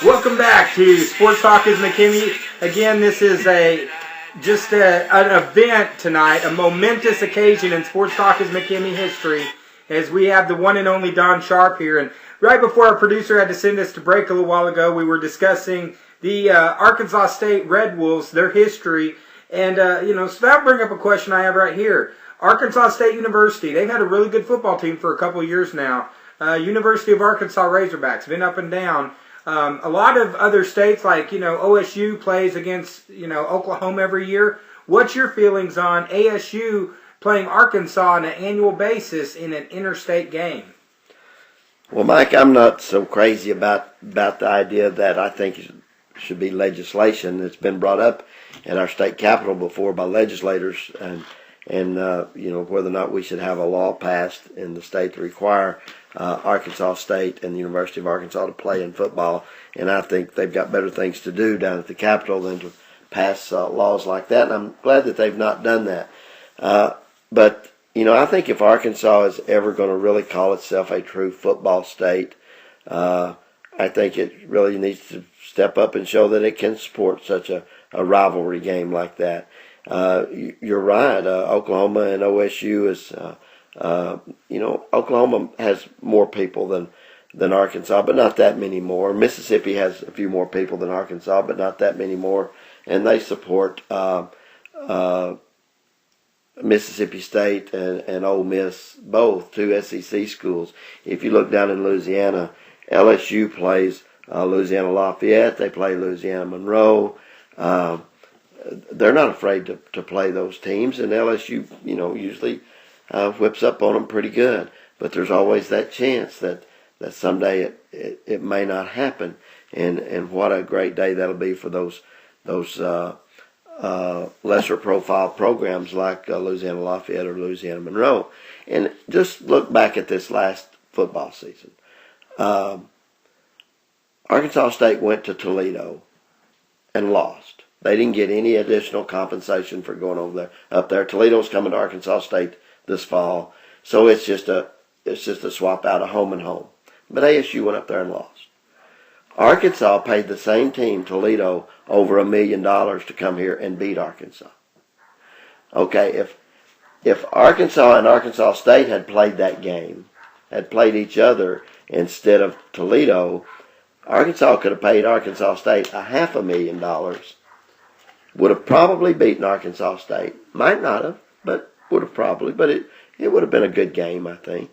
Welcome back to Sports Talk is McKinney. Again, this is an event tonight, a momentous occasion in Sports Talk is McKinney history, as we have the one and only Don Sharp here. And right before our producer had to send us to break a little while ago, we were discussing the Arkansas State Red Wolves, their history. And, so that brings up a question I have right here. Arkansas State University, they've had a really good football team for a couple of years now. University of Arkansas Razorbacks, been up and down. A lot of other states, like, OSU plays against, Oklahoma every year. What's your feelings on ASU playing Arkansas on an annual basis in an interstate game? Well, Mike, I'm not so crazy about the idea that I think it should be legislation that's been brought up in our state capitol before by legislators and whether or not we should have a law passed in the state to require Arkansas State and the University of Arkansas to play in football. And I think they've got better things to do down at the Capitol than to pass laws like that. And I'm glad that they've not done that. But I think if Arkansas is ever going to really call itself a true football state, I think it really needs to step up and show that it can support such a rivalry game like that. You're right. Oklahoma and OSU is, Oklahoma has more people than Arkansas, but not that many more. Mississippi has a few more people than Arkansas, but not that many more. And they support Mississippi State and Ole Miss, both two SEC schools. If you look down in Louisiana, LSU plays Louisiana Lafayette. They play Louisiana Monroe. They're not afraid to play those teams, and LSU, usually whips up on them pretty good. But there's always that chance that someday it may not happen, and what a great day that'll be for those lesser profile programs like Louisiana Lafayette or Louisiana Monroe. And just look back at this last football season. Arkansas State went to Toledo and lost. They didn't get any additional compensation for going up there. Toledo's coming to Arkansas State this fall, so it's just a swap out of home and home. But ASU went up there and lost. Arkansas paid the same team, Toledo, over $1 million to come here and beat Arkansas. Okay, if Arkansas and Arkansas State had played that game, had played each other instead of Toledo, Arkansas could have paid Arkansas State $500,000. Would have probably beaten Arkansas State. Might not have, but would have probably. But it would have been a good game, I think.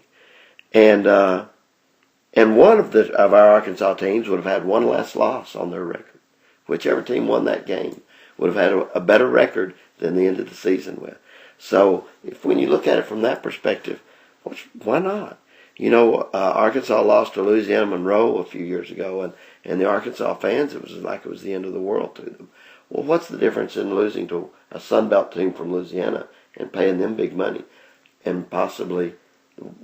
And one of our Arkansas teams would have had one less loss on their record. Whichever team won that game would have had a better record than the end of the season with. So when you look at it from that perspective, why not? Arkansas lost to Louisiana Monroe a few years ago, and the Arkansas fans, it was like it was the end of the world to them. Well, what's the difference in losing to a Sun Belt team from Louisiana and paying them big money and possibly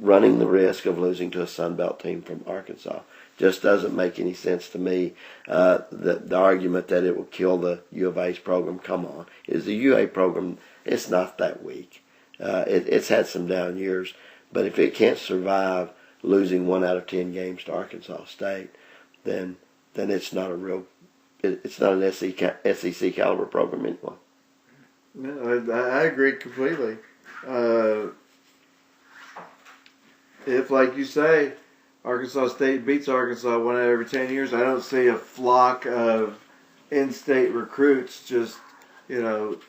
running the risk of losing to a Sun Belt team from Arkansas? Just doesn't make any sense to me. The argument that it will kill the U of A's program, come on. Is the UA program, it's not that weak. It's had some down years, but if it can't survive losing 1 out of 10 games to Arkansas State, then it's not it's not an SEC caliber program anyway. No, I agree completely. If, like you say, Arkansas State beats Arkansas 1 out of every 10 years, I don't see a flock of in-state recruits just, going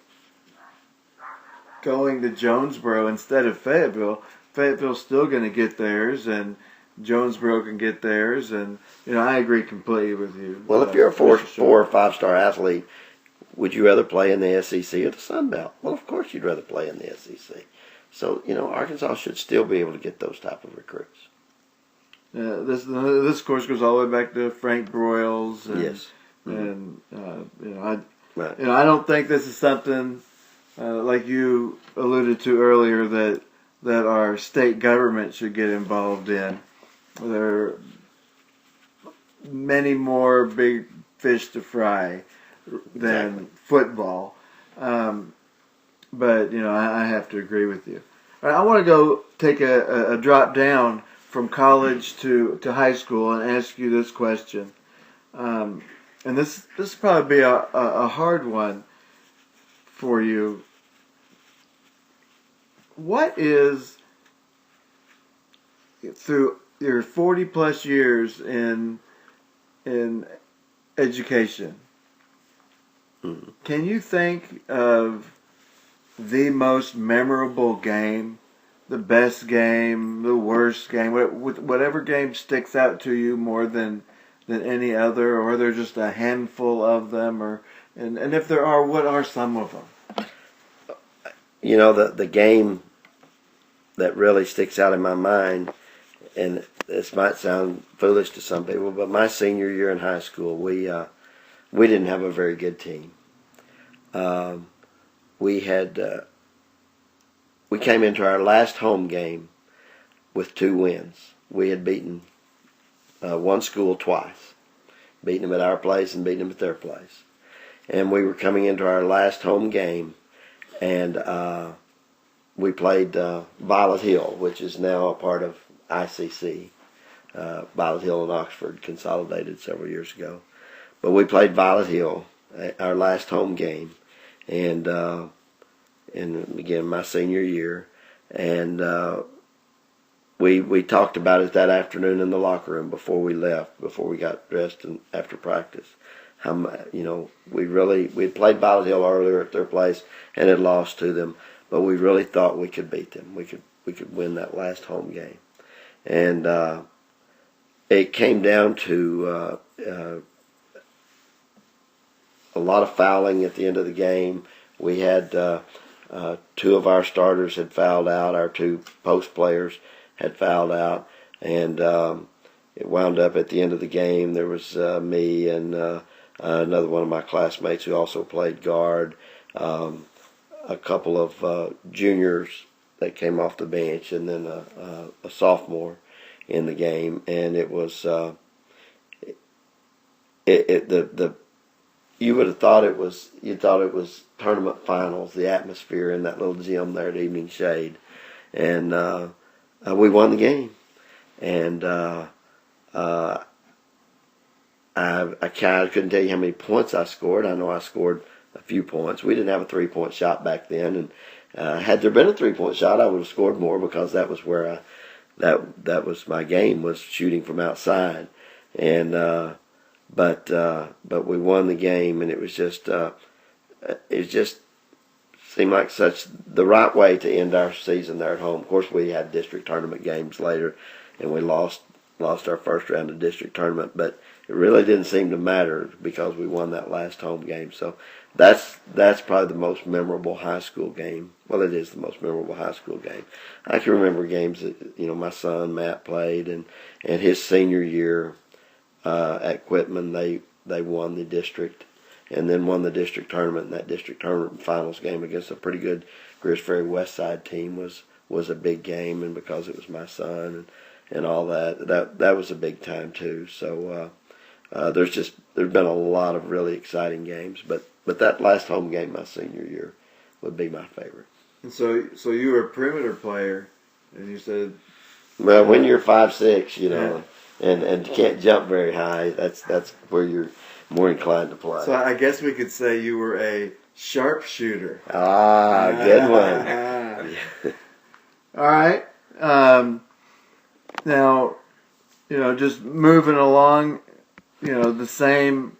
to Jonesboro instead of Fayetteville. Fayetteville's still going to get theirs, and Jonesboro can get theirs, and I agree completely with you. Well, if you're a 4 or 5-star athlete, would you rather play in the SEC or the Sun Belt? Well, of course you'd rather play in the SEC. So Arkansas should still be able to get those type of recruits. This of course goes all the way back to Frank Broyles. And, yes. And I don't think this is something like you alluded to earlier that our state government should get involved in. There are many more big fish to fry than football. But, I have to agree with you. All right, I want to go take a drop down from college to high school and ask you this question. and this will probably be a hard one for you. What is, through your 40 plus years in education, can you think of the most memorable game, the best game, the worst game, whatever game sticks out to you more than any other, or are there just a handful of them, and if there are, what are some of them? You know, the game that really sticks out in my mind, and this might sound foolish to some people, but my senior year in high school, we didn't have a very good team. We came into our last home game with 2 wins. We had beaten one school twice, beating them at our place and beating them at their place. And we were coming into our last home game, and we played Violet Hill, which is now a part of ICC. Violet Hill and Oxford consolidated several years ago. But we played Violet Hill, our last home game, and again, my senior year. And we talked about it that afternoon in the locker room before we left, before we got dressed and after practice. We had played Violet Hill earlier at their place and had lost to them, but we really thought we could beat them. We could win that last home game, and it came down to a lot of fouling at the end of the game. We had 2 of our starters had fouled out. Our 2 post players had fouled out, and it wound up at the end of the game. There was me and another one of my classmates who also played guard, a couple of juniors that came off the bench, and then a sophomore in the game. And it was you would have thought it was tournament finals, the atmosphere in that little gym there at Evening Shade, and we won the game. And I couldn't tell you how many points I scored. I know I scored a few points. We didn't have a 3-point shot back then, and had there been a 3-point shot, I would have scored more, because that was where that was my game, was shooting from outside. And but we won the game, and it just seemed like such the right way to end our season there at home. Of course, we had district tournament games later, and we lost our first round of district tournament, but it really didn't seem to matter because we won that last home game. So that's probably the most memorable high school game. Well, it is the most memorable high school game. I can remember games that my son Matt played, and his senior year at Quitman, they won the district, and then won the district tournament. And that district tournament finals game against a pretty good Greers Ferry West Side team was a big game, and because it was my son and all that was a big time too. So there's been a lot of really exciting games, but that last home game my senior year would be my favorite. And so you were a perimeter player, and you said, well, when you're 5'6", yeah, and can't jump very high, that's where you're more inclined to play. So I guess we could say you were a sharpshooter. Ah, good one. All right. Now, just moving along, the same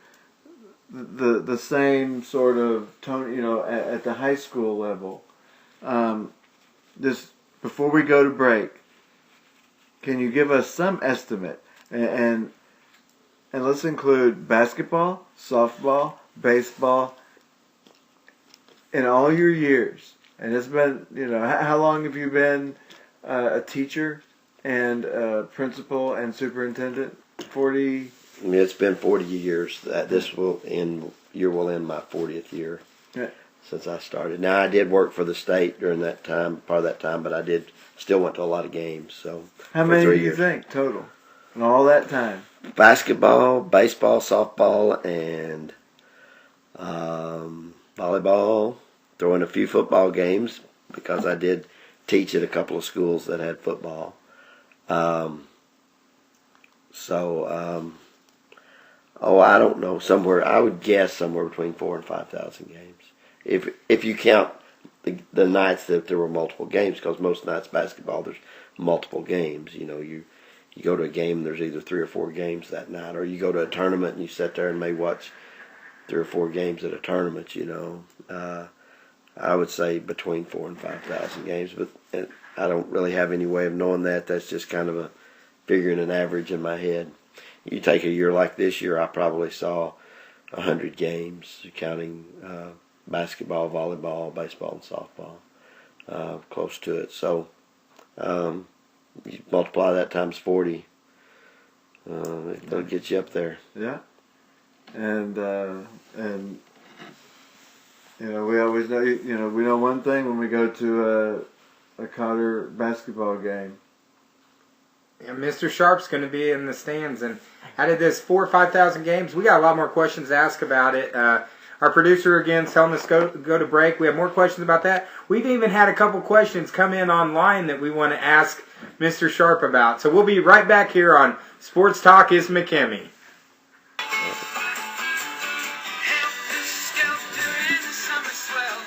sort of tone, at the high school level. Just before we go to break, can you give us some estimate? And let's include basketball, softball, baseball, in all your years. And it's been, how long have you been a teacher and principal and superintendent? 40? It's been 40 years. This year will end my 40th year since I started. Now, I did work for the state during that time, part of that time, but I still went to a lot of games. So how many do you think total in all that time? Basketball, baseball, softball, and volleyball. Throw in a few football games because I did teach at a couple of schools that had football. Oh, I don't know. Somewhere, I would guess somewhere between 4,000 and 5,000 games. If you count the nights that there were multiple games, because most nights basketball there's multiple games. You go to a game and there's either 3 or 4 games that night, or you go to a tournament and you sit there and may watch 3 or 4 games at a tournament. I would say between 4,000 and 5,000 games, but I don't really have any way of knowing that. That's just kind of a figuring an average in my head. You take a year like this year, I probably saw 100 games, counting basketball, volleyball, baseball, and softball, close to it. So you multiply that times 40, it'll get you up there. Yeah, and we always know. We know one thing when we go to a Cotter basketball game. Yeah, Mr. Sharp's going to be in the stands, and out of this 4,000 or 5,000 games, we got a lot more questions to ask about it. Our producer again is telling us go to break. We have more questions about that. We've even had a couple questions come in online that we want to ask Mr. Sharp about. So we'll be right back here on Sports Talk is McKimmie. Help the skelter in the summer swell.